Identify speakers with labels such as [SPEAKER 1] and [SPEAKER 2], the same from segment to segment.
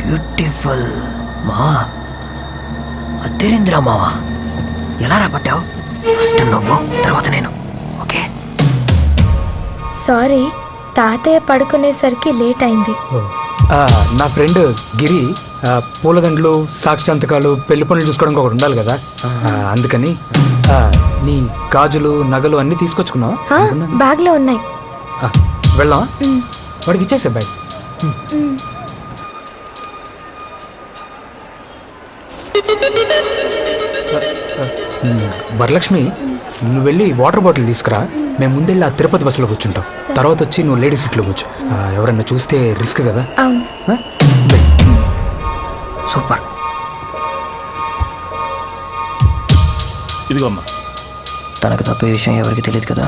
[SPEAKER 1] Beautiful మా అద్దెరింద్రా మావా ఎలా రాబట్టావు? ఫస్ట్ నువ్వు తర్వాత నేను. ఓకే
[SPEAKER 2] సారీ తాతయ్య పడుకునేసరికి లేట్ అయింది.
[SPEAKER 3] నా ఫ్రెండ్ గిరి పూలదండలు సాక్షాంతకాలు పెళ్లి పనులు చూసుకోవడానికి ఒకటి ఉండాలి కదా, అందుకని నీ గాజులు నగలు అన్ని తీసుకొచ్చుకున్నావా?
[SPEAKER 2] బ్యాగ్ లో ఉన్నాయి.
[SPEAKER 3] వెళ్దాం, వాడికి ఇచ్చేసా బ్యాగ్. వరలక్ష్మి, నువ్వు వెళ్ళి వాటర్ బాటిల్ తీసుకురా. మేము ముందెళ్ళి ఆ తిరుపతి బస్సులో కూర్చుంటాం. తర్వాత వచ్చి నువ్వు లేడీ సీట్లో కూర్చో. ఎవరన్నా చూస్తే రిస్క్ కదా.
[SPEAKER 1] సూపర్.
[SPEAKER 4] ఇదిగోమ్మా.
[SPEAKER 1] తనకు తప్పే విషయం ఎవరికి తెలియదు కదా?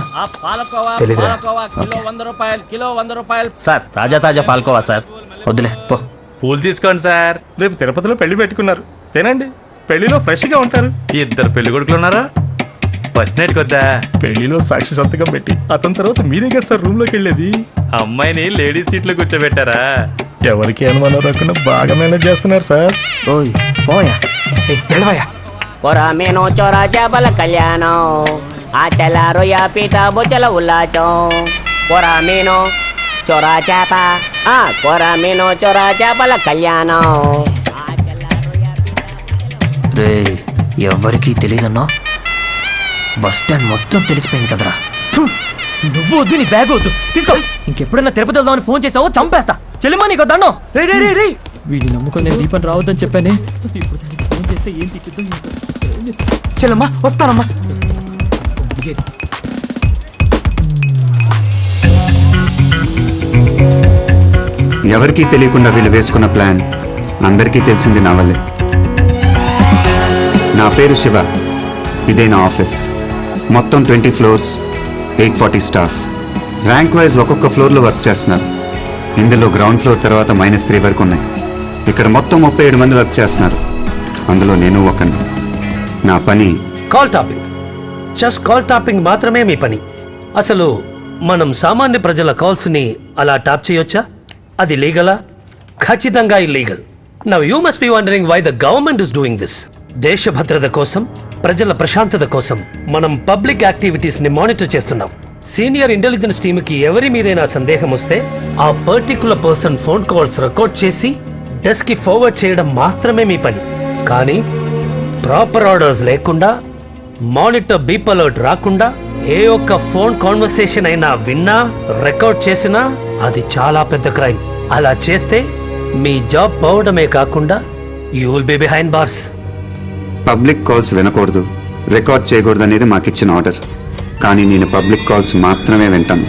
[SPEAKER 4] కిలో 100 రూపాయలు సార్. తాజా తాజా పాలకోవా సార్.
[SPEAKER 1] వద్దులే పో.
[SPEAKER 4] పూలు తీసుకోండి సార్. రేపు తిరుపతిలో పెళ్లి పెట్టుకున్నారు, తినండి. పెళ్లిలో ఫ్రెష్ గా ఉంటారు. 2 పెళ్లి కొడుకులు ఉన్నారా? ఫస్ట్ నైట్ కొద్దా పెళ్లిలో సాక్షి సంతకం పెట్టి అతని తర్వాత మీరే కదా సార్ రూమ్ లోకి వెళ్ళేది. అమ్మాయిని లేడీస్ సీట్ లో కూర్చోబెట్టారా? ఎవరికి అనుమానం రాకుండా బాగా మేనేజ్ చేస్తున్నారు సార్.
[SPEAKER 1] ఓయ్ పోయా
[SPEAKER 3] వెళ్ళవయ్యా.
[SPEAKER 5] కొరామేనో చోరా చేపల కళ్యాణం ఆ తెల్లారు యా పీత బొచ్చల ఉల్లాచం. కొరామేనో చోరా చేప కొరామేనో చోరా చేపల కళ్యాణం.
[SPEAKER 1] రే ఎవరికి తెలియదన్నా? బస్ స్టాండ్ మొత్తం తెలిసిపోయింది కదరా.
[SPEAKER 6] నువ్వు వద్దు, నీ బ్యాగ్ వద్దు, తీసుకో. ఇంకెప్పుడైనా తిరుపతి వెళ్దామని ఫోన్ చేసావో చంపేస్తా. చెల్లిమా నీకు దండం. రే రే రే రే వీడిని నమ్ముకొని నేను దీపం రావద్దని చెప్పానే. ఇప్పుడు దానికి ఫోన్ చేస్తే ఏం తిట్టుద్దో.
[SPEAKER 3] చెల్లమ్మా వస్తానమ్మా.
[SPEAKER 7] ఎవరికీ తెలియకుండా వీళ్ళు వేసుకున్న ప్లాన్ అందరికీ తెలిసింది నా వల్లే. నా పేరు శివ, ఇదే నా ఆఫీస్. మొత్తం 20 ఫ్లోర్స్, 840 స్టాఫ్. ర్యాంక్ వైజ్ ఒక్కొక్క ఫ్లోర్లో వర్క్ చేస్తున్నారు. ఇందులో గ్రౌండ్ ఫ్లోర్ తర్వాత -3 వరకు ఉన్నాయి. ఇక్కడ మొత్తం 37 మంది వర్క్ చేస్తున్నారు, అందులో నేను ఒకను. నా పని
[SPEAKER 8] call topping. Just call topping మాత్రమే మీ పని. అసలు మనం సామాన్య ప్రజల కాల్స్ని అలా టాప్ చేయొచ్చా? అది లీగలా? ఖచ్చితంగా illegal. Now you must be wondering why the government is doing this. దేశ భద్రత కోసం, ప్రజల ప్రశాంతత కోసం మనం పబ్లిక్ యాక్టివిటీస్ ని మానిటర్ చేస్తున్నాం. సీనియర్ ఇంటెలిజెన్స్ టీమ్ కి ఎవరి మీదైనా సందేహం వస్తే ఆ particular person phone calls record చేసి డెస్క్ కి ఫార్వర్డ్ చేయడం మాత్రమే మీ పని. కానీ ప్రాపర్ ఆర్డర్స్ లేకుండా, మానిటర్ బీప్ అలర్ట్ రాకుండా ఏ ఒక్క ఫోన్ కాన్వర్సేషన్ అయినా విన్నా, రికార్డ్ చేసినా అది చాలా పెద్ద క్రైమ్. అలా చేస్తే మీ జాబ్ పోవడమే కాకుండా you will be behind bars.
[SPEAKER 7] Public calls వినకూడదు, రికార్డ్ చేయకూడదు అనేది మాకిచ్చిన ఆర్డర్. కానీ నేను పబ్లిక్ కాల్స్ మాత్రమే వింటాను.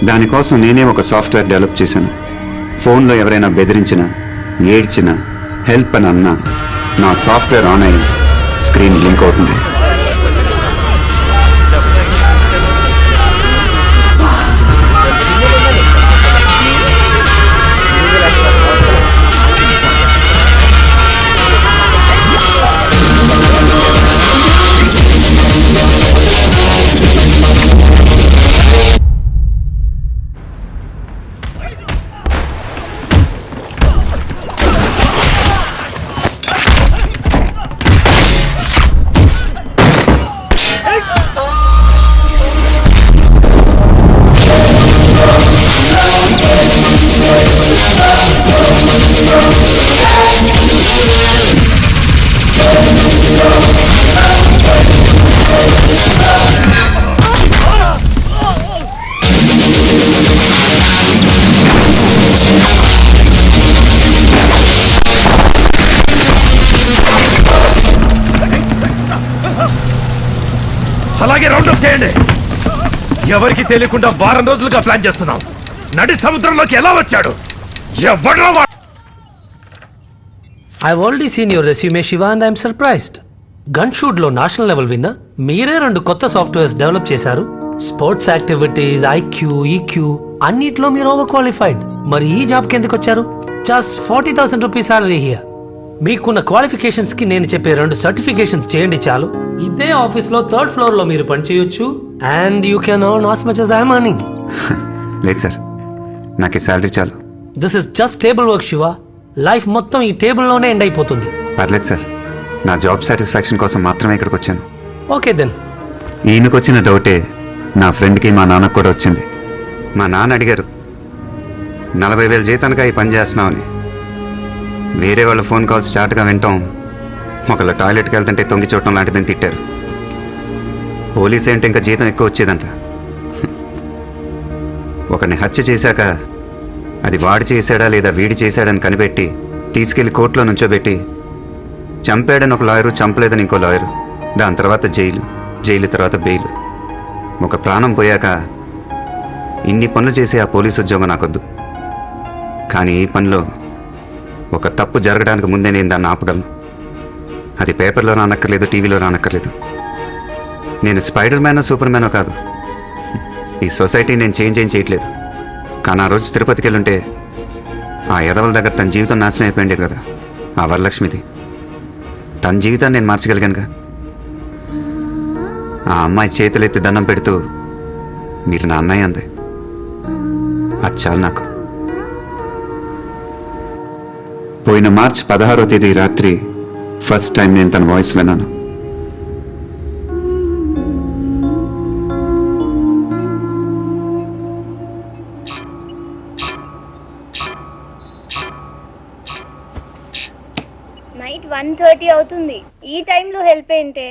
[SPEAKER 7] దానికోసం నేనే ఒక సాఫ్ట్వేర్ డెవలప్ చేశాను. ఫోన్లో ఎవరైనా బెదిరించినా, ఏడ్చినా, హెల్ప్ అని అన్నా నా సాఫ్ట్వేర్ ఆన్ అయ్యి స్క్రీన్ బ్లింక్ అవుతుంది.
[SPEAKER 4] అలాగే రౌండప్ చేయండి. ఎవరికి తెలియకుండా వారం రోజులుగా ప్లాన్ చేస్తున్నాం. నడి సముద్రంలోకి ఎలా వచ్చాడు? ఎవడో వాడు.
[SPEAKER 8] I've already seen your resume, Shiva, and I'm surprised. Gun shoot లో నేషనల్ లెవెల్ విన్నర్. మీరే 2 కొత్త సాఫ్ట్వేర్స్ డెవలప్ చేశారు. స్పోర్ట్స్ యాక్టివిటీస్, IQ, EQ అన్నిట్లో మీరు ఓవర్ క్వాలిఫైడ్. మరి ఈ జాబ్ కి ఎందుకు వచ్చారు? Just 40,000 rupees salary here. మీకున్న క్వాలిఫికేషన్స్ కి నేను చెప్పే 2 సర్టిఫికేషన్స్ చేయండి చాలు. ఇదే ఆఫీస్ లో 3rd ఫ్లోర్ లో మీరు పనిచేయొచ్చు. And you can earn as much as I'm earning.
[SPEAKER 7] లేదు సార్, నాకు ఈ శాలరీ చాలు.
[SPEAKER 8] This is just table work Shiva. Life మొత్తం ఈ టేబుల్ లోనే ఎండ్ అయిపోతుంది.
[SPEAKER 7] పర్లేదు సార్, నా జాబ్ సాటిస్ఫాక్షన్ కోసం మాత్రమే ఇక్కడికి వచ్చాను.
[SPEAKER 8] Okay then.
[SPEAKER 7] ఈయనకొచ్చిన డౌటే నా ఫ్రెండ్కి మా నాన్నకు కూడా వచ్చింది. మా నాన్న అడిగారు, 40,000 జీతానికి ఈ పని చేస్తున్నామని. వేరే వాళ్ళ ఫోన్ కాల్స్ చాటుగా వింటాం, ఒకళ్ళ టాయిలెట్కి వెళ్తుంటే తొంగి చూడటం లాంటిదని తిట్టారు. పోలీస్ ఏంటి ఇంకా జీతం ఎక్కువ వచ్చేదంట. ఒకరిని హత్య చేశాక అది వాడు చేశాడా లేదా వీడి చేశాడని కనిపెట్టి తీసుకెళ్లి కోర్టులో నుంచోబెట్టి, చంపాడని ఒక లాయరు, చంపలేదని ఇంకో లాయరు, దాని తర్వాత జైలు తర్వాత బెయిల్. ఒక ప్రాణం పోయాక ఇన్ని పనులు చేసే ఆ పోలీసు ఉద్యోగం నాకొద్దు. కానీ ఈ పనిలో ఒక తప్పు జరగడానికి ముందే నేను దాన్ని ఆపగలను. అది పేపర్లో రానక్కర్లేదు, టీవీలో రానక్కర్లేదు. నేను స్పైడర్ మ్యానో సూపర్ మ్యానో కాదు. ఈ సొసైటీ నేను చేంజ్ ఏం చేయట్లేదు. కానీ ఆ రోజు తిరుపతికి వెళ్ళుంటే ఆ ఎదవల దగ్గర తన జీవితం నాశనం అయిపోయింది కదా, ఆ వరలక్ష్మిది. తన జీవితాన్ని నేను మార్చగలిగానుగా. ఆ అమ్మాయి చేతులెత్తి దండం పెడుతూ మీరు నా అన్నయ్య అంది. అది చాలు నాకు. పోయిన మార్చి 16వ తేదీ రాత్రి ఫస్ట్ టైం నేను తన వాయిస్ విన్నాను.
[SPEAKER 9] నైట్ 1:30 అవుతుంది. ఈ టైంలో హెల్ప్ ఏంటే?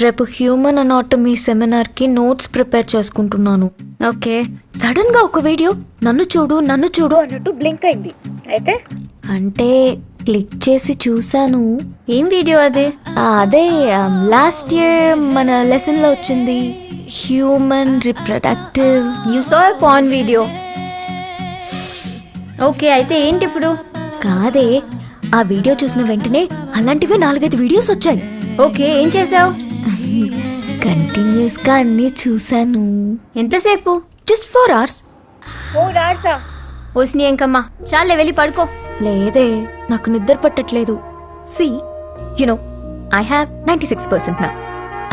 [SPEAKER 2] రేపు హ్యూమన్ అనాటమీ సెమినార్కి నోట్స్ ప్రిపేర్ చేసుకుంటున్నాను.
[SPEAKER 9] ఓకే.
[SPEAKER 2] సడన్ గా ఒక వీడియో నన్ను చూడు
[SPEAKER 9] అన్నట్టు బ్లింక్ అయింది. అయితే
[SPEAKER 2] అంటే క్లిక్ చేసి చూసాను.
[SPEAKER 9] ఏం వీడియో అది?
[SPEAKER 2] అదే లాస్ట్ ఇయర్ మన లెసన్ లో వచ్చింది, human reproductive.
[SPEAKER 9] You saw a porn video. Okay, అయితే ఏంటి ఇప్పుడు?
[SPEAKER 2] కాదే, ఆ వీడియో చూసిన వెంటనే అలాంటివే 4-5 వీడియోస్ వచ్చాయి.
[SPEAKER 9] ఓకే, ఏం చేసావు?
[SPEAKER 2] కంటిన్యూస్ గా అన్ని చూసాను.
[SPEAKER 9] ఎంతసేపు?
[SPEAKER 2] Just 4 hours.
[SPEAKER 9] 4 hours? ఓస్ని ఎంకమ్మా, చాలే వెళ్ళి పడుకో.
[SPEAKER 2] లేదే, నాకు నిద్ర పట్టట్లేదు. See, you know, I have 96% now.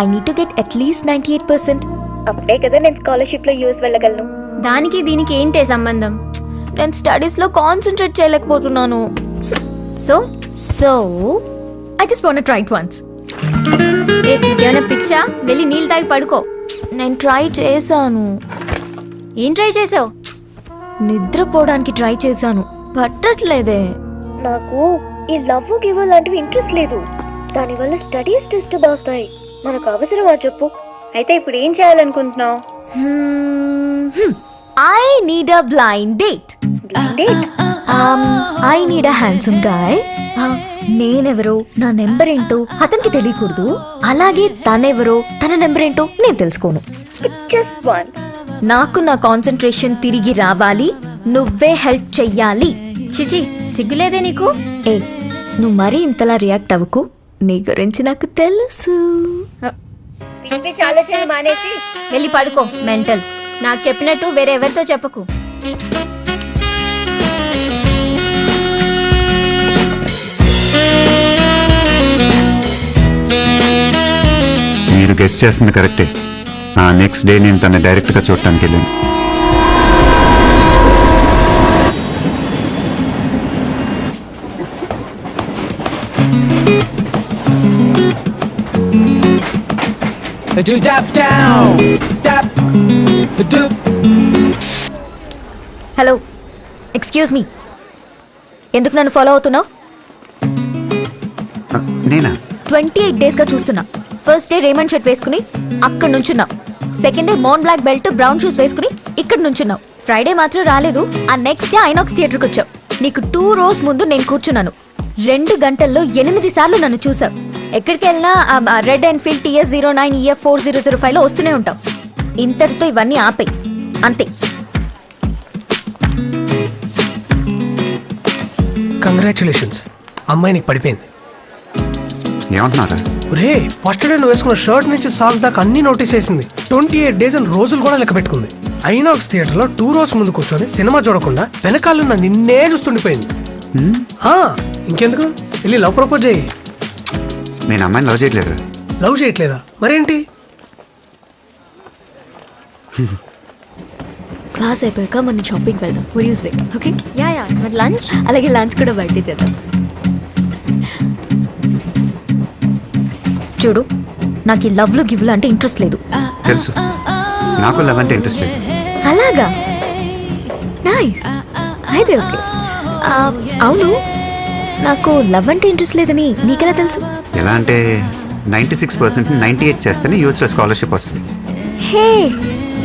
[SPEAKER 2] I need to get at least 98%.
[SPEAKER 9] అప్పుడే కదా నేను స్కాలర్షిప్ లో యూఎస్ వెళ్ళగలను. దానికి దీనికి ఏంటే సంబంధం?
[SPEAKER 2] నేను స్టడీస్ లో కాన్సన్ట్రేట్ చేయలేకపోతున్నాను.
[SPEAKER 9] So
[SPEAKER 2] I just want to try it once.
[SPEAKER 9] ఏమైనా పిచ్చా? వెళ్ళి నీళ్ళు తాగి పడుకో.
[SPEAKER 2] నేను ట్రై చేశాను.
[SPEAKER 9] ఏం ట్రై చేసావు?
[SPEAKER 2] నిద్రపోవడానికి ట్రై చేశాను, పట్టట్లేదే.
[SPEAKER 9] నాకు ఈ లవ్ గివ్ లాంటివి ఇంట్రెస్ట్ లేదు. దానివల్ల స్టడీస్ డిస్టర్బ్ అవుతాయి. మనకు అవసరమా చెప్పు? అయితే ఇప్పుడు ఏం చేయాలనుకుంటున్నావు?
[SPEAKER 2] I need a blind date. I need a handsome guy. నేనెవరో నా నెంబర్ ఏంటో అతనికి తెలియకూడదు, అలాగే తనెవరో తన నెంబర్ ఏంటో నేను తెలుసుకోను. నాకు నా కాన్సన్ట్రేషన్ తిరిగి రావాలి, నువ్వే హెల్ప్ చెయ్యాలి.
[SPEAKER 9] చిచి, సిగ్గులేదే నీకు?
[SPEAKER 2] ఏ, నువ్వు మరీ ఇంతలా రియాక్ట్ అవ్వకు, నీ గురించి నాకు తెలుసు.
[SPEAKER 9] మానేసి వెళ్ళి పడుకో. మెంటల్. నాకు చెప్పినట్టు వేరే ఎవరితో చెప్పకు.
[SPEAKER 7] మీరు గెస్ట్ చేస్తుంది కరెక్టే. ఆ నెక్స్ట్ డే నేను తన డైరెక్ట్గా చూడటానికి వెళ్ళాను.
[SPEAKER 2] హలో, ఎక్స్క్యూజ్ మీ, ఎందుకు నన్ను ఫాలో అవుతున్నావు?
[SPEAKER 7] నేనా?
[SPEAKER 2] 28 days గా చూస్తున్నా. ఫస్ట్ డే రేమండ్ షర్ట్ వేసుకుని అక్కడ నుంచున్నావు. సెకండ్ డే మోన్ బ్లాక్ బెల్ట్ బ్రౌన్ షూస్ వేసుకుని ఇక్కడ నుంచున్నావు. ఫ్రైడే మాత్రం రాలేదు. ఆ నెక్స్ట్ డే ఐనాక్స్ థియేటర్కి వచ్చావు. నీకు 2 rows ముందు నేను కూర్చున్నాను. 2 గంటల్లో 8 సార్లు నన్ను చూసావు. ఎక్కడికి వెళ్ళినా రెడ్ ఎన్ఫీల్డ్ TS09 EF 4005 లో వస్తూనే ఉంటావు. ఇంతటితో ఇవన్నీ ఆపే, అంతే.
[SPEAKER 8] కంగ్రాచులేషన్స్, అమ్మాయి నీకు పడిపోయింది.
[SPEAKER 7] ఏమంటున్నారా?
[SPEAKER 8] రే, ఫస్ట్ డే నువ్వు వేసుకున్న షర్ట్ నుంచి సాక్స్ దాకా అన్ని నోటీస్ చేసింది. 28 days అని రోజులు కూడా లెక్క పెట్టుకుంది. ఐనాక్స్ థియేటర్ లో 2 rows ముందు కూర్చొని సినిమా చూడకుండా వెనకాలన్న నిన్నే చూస్తుండిపోయింది. ఇంకెందుకు, వెళ్ళి లవ్ ప్రపోజ్ చేయి.
[SPEAKER 7] నేను అమ్మాయిని లవ్ చేయట్లేదురా.
[SPEAKER 8] లవ్ చేయట్లేదా? మరేంటి?
[SPEAKER 2] క్లాస్ అయిపోయాక మన షాపింగ్ వెళ్దాం. ఓకే? యా, మరి లంచ్, అలాగే లంచ్ కూడా బయట చేద్దాం. చూడు, నాకు ఈ లవ్లు గివ్లు అంటే ఇంట్రెస్ట్ లేదు.
[SPEAKER 7] తెలుసు, నాకు లవ్ అంటే ఇంట్రెస్ట్ లేదు.
[SPEAKER 2] అలాగా? నైస్, అయితే ఓకే. అవును, నాకు లవ్ అంటే ఇంట్రెస్ట్ లేదని నీకెలా తెలుసు?
[SPEAKER 7] ఎలా అంటే 96% 98 చేస్తేనే యూఎస్లో స్కాలర్షిప్ వస్తుంది.
[SPEAKER 2] హే,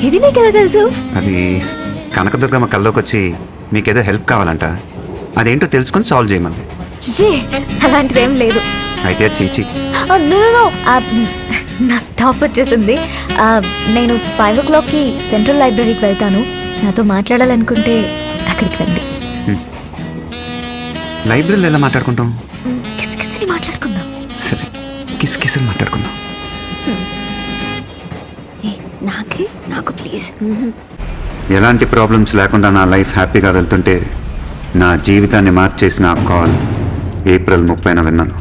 [SPEAKER 2] ఇది నీకెలా తెలుసు?
[SPEAKER 7] అది కనకదుర్గమ్మ కల్లోకి వచ్చి మీకేదో హెల్ప్ కావాలంట, అదేంటో తెలుసుకొని సాల్వ్ చేయమంది.
[SPEAKER 2] అలాంటిదేం లేదు.
[SPEAKER 7] అయితే చీచి.
[SPEAKER 2] నా స్టాప్ వచ్చేసింది. నేను 5 o'clockకి సెంట్రల్ లైబ్రరీకి వెళ్తాను. నాతో మాట్లాడాలనుకుంటే అక్కడికి రండి.
[SPEAKER 7] లైబ్రరీలో ఎలా మాట్లాడుకుంటాం?
[SPEAKER 2] కిసకిసని మాట్లాడుకుందాం.
[SPEAKER 7] సరే, కిసకిసని మాట్లాడుకుందాం.
[SPEAKER 2] నాకు ప్లీజ్.
[SPEAKER 7] ఎలాంటి ప్రాబ్లమ్స్ లేకుండా నా లైఫ్ హ్యాపీగా వెళ్తుంటే నా జీవితాన్ని మార్చేసిన ఆ కాల్ ఏప్రిల్ 30న విన్నాను.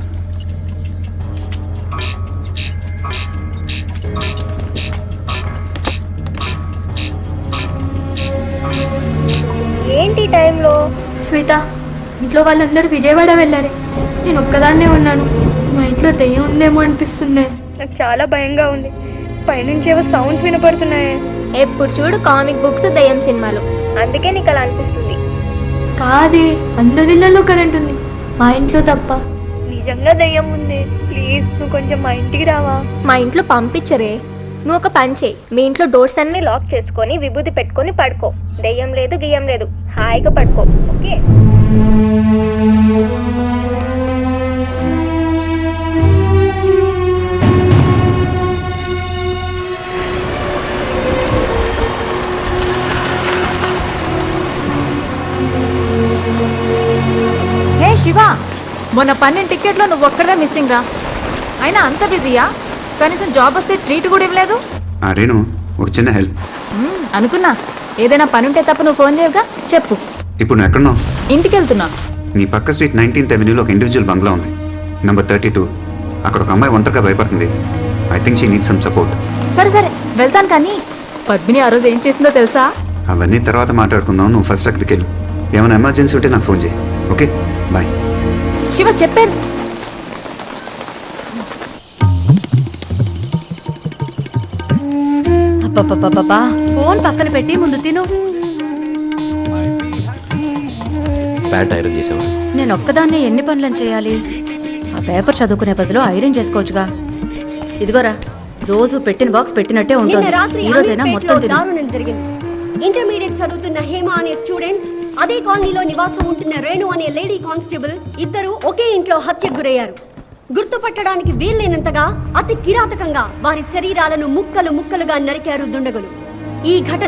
[SPEAKER 9] ఏంటి టైంలో?
[SPEAKER 10] శ్వేత, ఇంట్లో వాళ్ళందరూ విజయవాడ వెళ్ళారే, నేను ఒక్కదాన్నే ఉన్నాను. మా ఇంట్లో దెయ్యం ఉందేమో అనిపిస్తుంది.
[SPEAKER 9] నాకు చాలా భయంగా ఉంది. పైనుంచి ఏవో సౌండ్స్ వినపడుతున్నాయి. ఎప్పుడు చూడు కామిక్ బుక్స్, దెయ్యం సినిమాలు, అందుకే నీకు అలా అనిపిస్తుంది.
[SPEAKER 10] కాదే, అందరిళ్లలో కరెంట్ ఉంది, మా ఇంట్లో తప్ప.
[SPEAKER 9] నిజంగా దెయ్యం ఉంది. ప్లీజ్ నువ్వు కొంచెం మా ఇంటికి రావా? మా ఇంట్లో పంపించరే. నువ్వు ఒక పని చేయి, మీ ఇంట్లో డోర్స్ అన్ని లాక్ చేసుకొని విభూతి పెట్టుకొని పడుకో. దెయ్యం లేదు, గియ్యం లేదు, హాయిగా పడుకో. ఓకే?
[SPEAKER 10] హే శివ, మొన్న 12 టికెట్లో నువ్వు ఒక్కడే మిస్సింగ్ రా. అయినా అంత బిజీయా? కనీసం జాబ్ వస్తే ట్రీట్ కూడా ఇవ్వలేదు.
[SPEAKER 7] రేణు, ఒక చిన్న హెల్ప్.
[SPEAKER 10] అనుకున్నా, ఏదైనా పని ఉంటే తప్ప నువ్వు ఫోన్ చేయవుగా. చెప్పు.
[SPEAKER 7] ఇప్పుడు నువ్వు ఎక్కడున్నావు?
[SPEAKER 10] ఇంటికి వెళ్తున్నా.
[SPEAKER 7] నీ పక్క స్ట్రీట్ 19th Avenue ఒక ఇండివిజువల్ బంగ్లా ఉంది, నెంబర్ 32. అక్కడ ఒక అమ్మాయి ఒంటరిగా భయపడుతుంది. I think she need some support.
[SPEAKER 10] సరే సరే, వెళ్తాను. కానీ పద్మిని ఆ రోజు ఏం చేసిందో తెలుసా?
[SPEAKER 7] అవన్నీ తర్వాత మాట్లాడుకుందాం. నువ్వు ఫస్ట్ అక్కడికి వెళ్ళు. ఏమైనా ఎమర్జెన్సీ ఉంటే నాకు ఫోన్ చేయి. Okay, bye.
[SPEAKER 10] శివ చెప్పాను. అబ్బబ్బబ్బబ్బా ఫోన్ పక్కన పెట్టి ముందు తిను.
[SPEAKER 11] ప్యాంట్ ఐరన్ చేసావా?
[SPEAKER 10] నేను ఒక్కదాన్నే ఎన్ని పనులను చేయాలి? ఆ పేపర్ చదువుకునే బదులు ఐరన్ చేసుకోవచ్చుగా. ఇదిగోరా, రోజు పెట్టిన బాక్స్ పెట్టినట్టే ఉంటుంది. ఈ రోజైనా మొత్తం తిను.
[SPEAKER 9] జరిగింది. ఇంటర్మీడియట్ చదువుతున్న హేమ అనే స్టూడెంట్, అదే కాలనీలో నివాసం ఉంటున్న రేణు అనే లేడీ కానిస్టేబుల్ ఇద్దరు ఒకే ఇంట్లో హత్యకు గురయ్యారు. గుర్తుపట్టడానికి వీల్లేనంతగా అతి కిరాతకంగా వారి శరీరాలను ముక్కలు ముక్కలుగా నరికారు దుండగులు. ఈ ఘటన